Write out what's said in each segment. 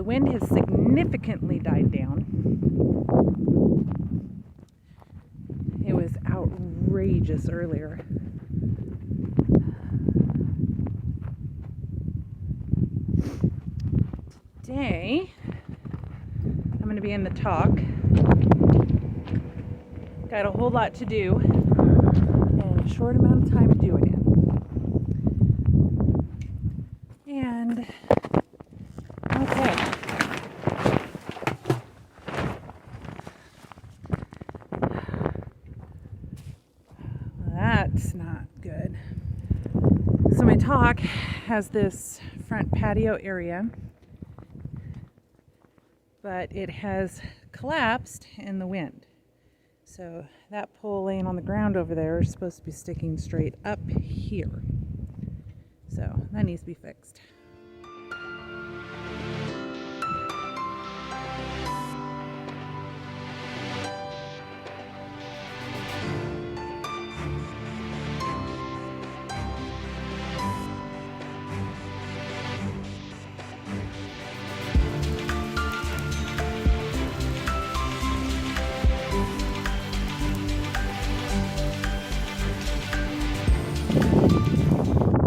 wind has significantly died down. It was outrageous earlier. Today, I'm going to be in the talk. Got a whole lot to do and a short amount of time to do it in. And, okay. That's not good. So my talk has this front patio area, but it has collapsed in the wind. So that pole laying on the ground over there is supposed to be sticking straight up here. So that needs to be fixed.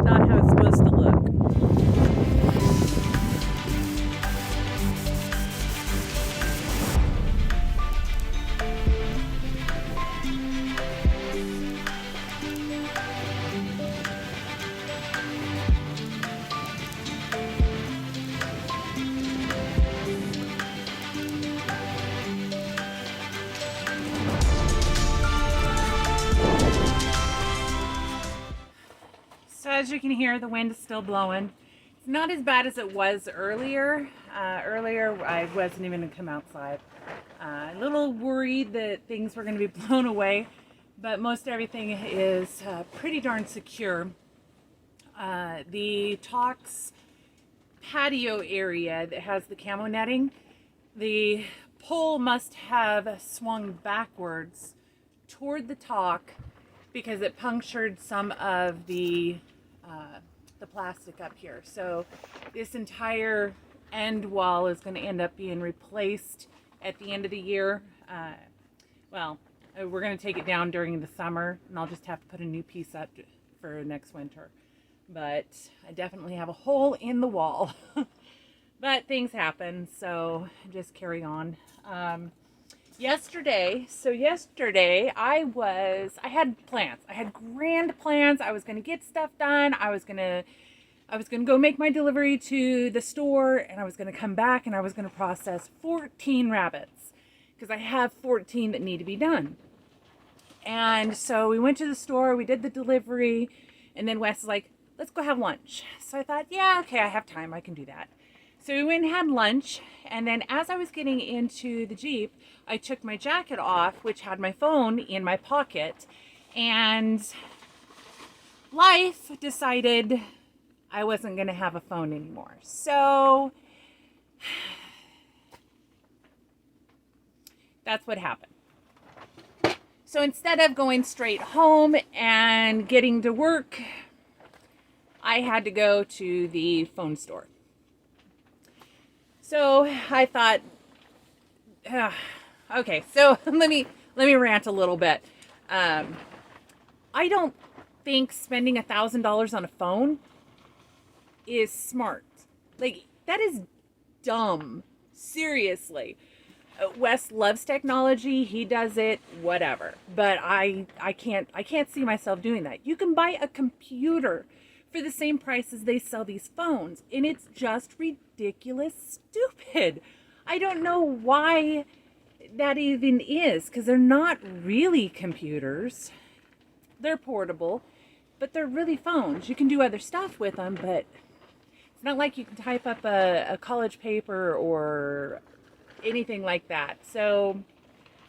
Not how it's supposed to look. So as you can hear, the wind is still blowing. It's not as bad as it was earlier. Earlier, I wasn't even going to come outside. A little worried that things were going to be blown away, but most everything is pretty darn secure. The Talks patio area that has the camo netting, the pole must have swung backwards toward the talk because it punctured some of the plastic up here. So this entire end wall is going to end up being replaced at the end of the year. We're going to take it down during the summer, and I'll just have to put a new piece up for next winter. But I definitely have a hole in the wall. But things happen, so just carry on. Yesterday I had plans. I had grand plans. I was going to get stuff done. I was going to go make my delivery to the store, and I was going to come back and I was going to process 14 rabbits because I have 14 that need to be done. And so we went to the store, we did the delivery, and then Wes was like, let's go have lunch. So I thought, yeah, okay, I have time. I can do that. So we went and had lunch, and then as I was getting into the Jeep, I took my jacket off, which had my phone in my pocket, and life decided I wasn't going to have a phone anymore. So that's what happened. So instead of going straight home and getting to work, I had to go to the phone store. So I thought, okay, so let me rant a little bit. I don't think spending $1,000 on a phone is smart. Like, that is dumb. Seriously. Wes loves technology. He does it, whatever. But I can't see myself doing that. You can buy a computer for the same price as they sell these phones, and it's just ridiculous stupid. I don't know why that even is, because they're not really computers. They're portable, but they're really phones. You can do other stuff with them, but it's not like you can type up a college paper or anything like that. So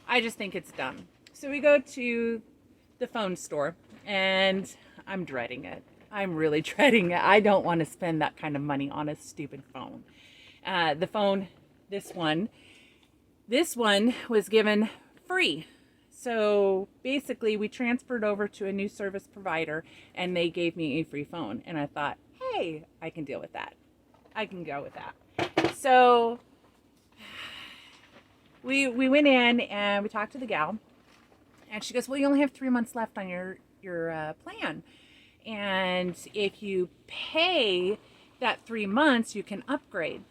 I just think it's dumb. So we go to the phone store, and I'm dreading it. I'm really dreading it. I don't want to spend that kind of money on a stupid phone. The phone, this one was given free. So basically we transferred over to a new service provider, and they gave me a free phone. And I thought, hey, I can deal with that. I can go with that. So we went in and we talked to the gal, and she goes, well, you only have 3 months left on your plan. And if you pay that 3 months, you can upgrade.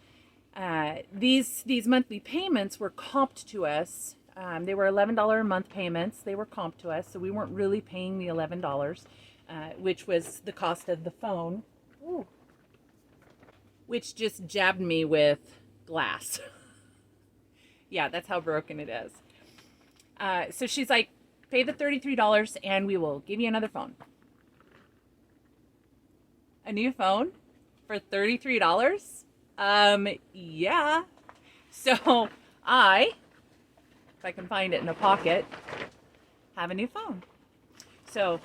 These monthly payments were comped to us. They were $11 a month payments. They were comped to us, so we weren't really paying the $11, which was the cost of the phone. Ooh. Which just jabbed me with glass. Yeah, that's how broken it is. So she's like, pay the $33 and we will give you another phone. A new phone for $33? Yeah. So I, if I can find it in a pocket, have a new phone. So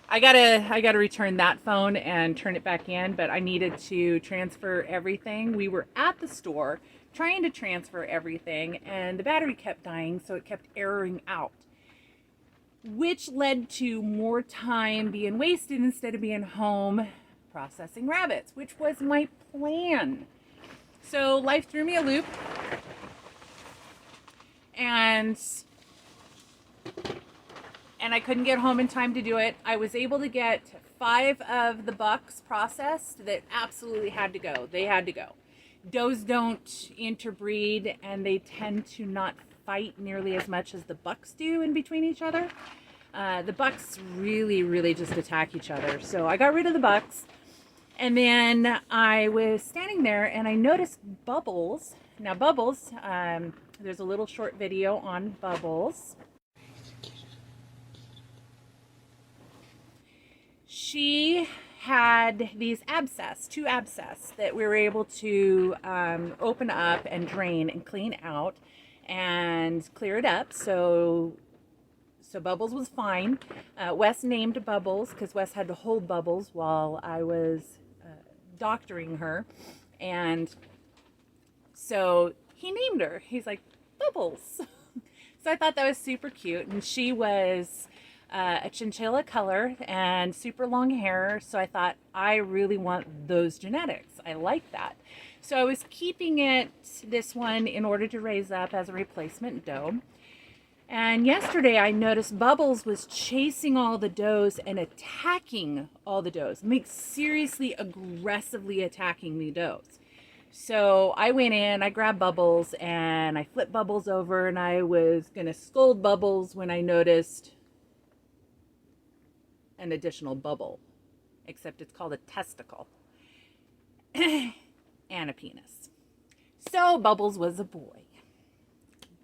I gotta return that phone and turn it back in, but I needed to transfer everything. We were at the store trying to transfer everything and the battery kept dying, so it kept erroring out, which led to more time being wasted instead of being home processing rabbits, which was my plan. So life threw me a loop, and I couldn't get home in time to do it. I was able to get 5 of the bucks processed that absolutely had to go. They had to go. Does don't interbreed, and they tend to not fight nearly as much as the bucks do in between each other. The bucks really just attack each other. So I got rid of the bucks, and then I was standing there and I noticed Bubbles. Now Bubbles, there's a little short video on Bubbles. She had these abscess, 2 abscess that we were able to open up and drain and clean out and clear it up. So Bubbles was fine. Wes named Bubbles because Wes had to hold Bubbles while I was doctoring her, and so he named her. He's like, Bubbles. So I thought that was super cute, and she was a chinchilla color and super long hair, so I thought, I really want those genetics. I like that. So I was keeping this one in order to raise up as a replacement doe. And yesterday I noticed Bubbles was chasing all the does and attacking all the does, seriously aggressively attacking the does. So I went in, I grabbed Bubbles, and I flipped Bubbles over, and I was gonna scold Bubbles when I noticed an additional bubble, except it's called a testicle and a penis. So Bubbles was a boy.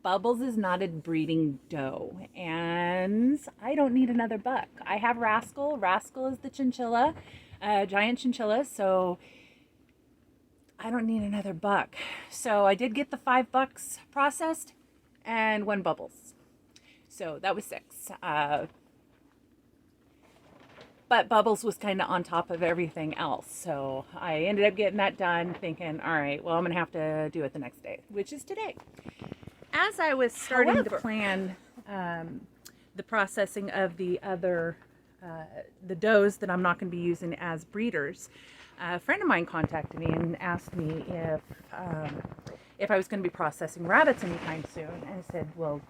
Bubbles is not a breeding doe, and I don't need another buck. I have Rascal. Rascal is the chinchilla, giant chinchilla, so I don't need another buck. So I did get the 5 bucks processed and 1 Bubbles. So that was 6. But Bubbles was kind of on top of everything else. So I ended up getting that done, thinking, all right, well, I'm going to have to do it the next day, which is today. As I was starting to plan the processing of the other, the does that I'm not going to be using as breeders, a friend of mine contacted me and asked me if I was going to be processing rabbits anytime soon. And I said, well,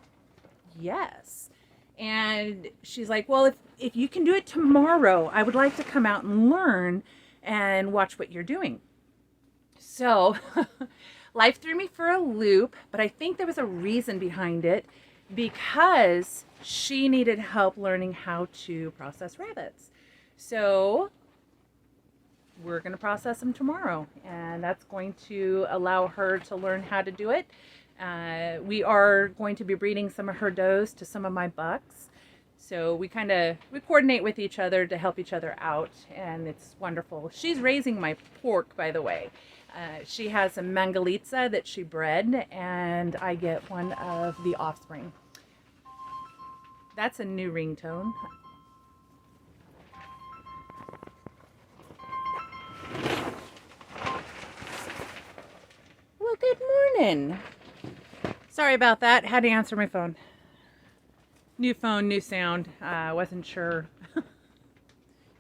yes. And she's like, well, if you can do it tomorrow, I would like to come out and learn and watch what you're doing. So life threw me for a loop, but I think there was a reason behind it, because she needed help learning how to process rabbits. So we're going to process them tomorrow, and that's going to allow her to learn how to do it. We are going to be breeding some of her does to some of my bucks. So we coordinate with each other to help each other out, and it's wonderful. She's raising my pork, by the way. She has a Mangalitsa that she bred, and I get one of the offspring. That's a new ringtone. Well, good morning. Sorry about that. Had to answer my phone. New phone, new sound. Wasn't sure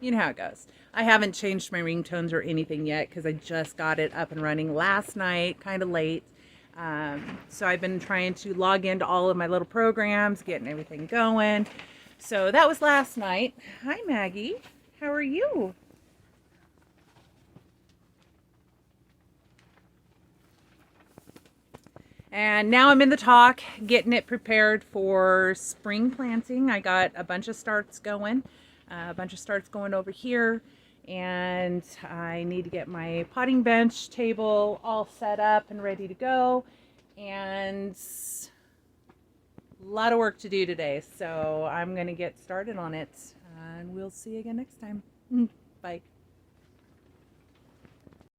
You know how it goes. I haven't changed my ringtones or anything yet because I just got it up and running last night, kind of late. So I've been trying to log into all of my little programs, getting everything going. So that was last night. Hi, Maggie. How are you? And now I'm in the talk, getting it prepared for spring planting. I got a bunch of starts going, over here. And I need to get my potting bench table all set up and ready to go. And a lot of work to do today. So I'm going to get started on it. And we'll see you again next time. Bye.